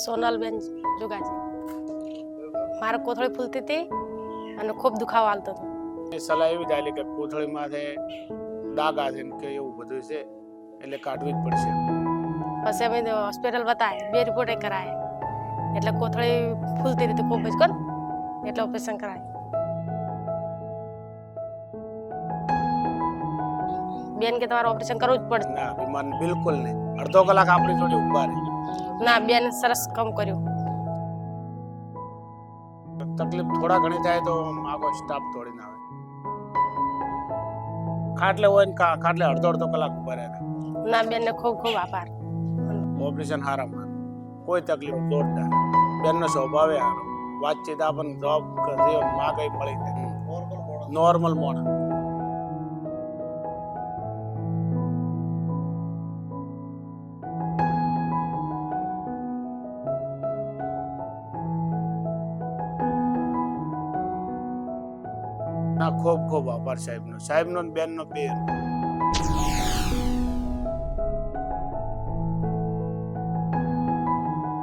સોનલબેન જોગાજી. મારે કોથળી ફૂલતી હતી અને ખૂબ દુખાવો આવતો હતો. સલાહ એવી ચાલી કે કોથળીમાંથી ડાઘ આવે કે એવું બધું છે એટલે કાઢવી જ પડશે. પછી અમે હોસ્પિટલ બતાવ્યા, 2 રિપોર્ટ કરાયા એટલે કોથળી ફૂલતી હતી ખૂબ જ કોણ એટલે ઓપરેશન કરાયું. બેન કે તમારે ઓપરેશન કરવું જ પડશે. ના વિમાન બિલકુલ નહીં. અડધો કલાક આપણી જોડે ઊભા રહે. ના, બેન સરસ કામ કર્યું. તકલીફ થોડા ઘણી થાય તો આખો સ્ટાફ તોડીને આવે. ખાટલે હોય ને ખાટલે અડધો કલાક ઊભા રહે. ના, બેનને ખૂબ ખૂબ આભાર. ઓપરેશન હારામાં કોઈ તકલીફ જોરદાર. બેનનો સ્વભાવે હારો, વાતચીત આપણને જવાબ માગે મળી જાય. નોર્મલ મોણ. ના, ખૂબ ખૂબ આભાર સાહેબનો ને બેનનો બે.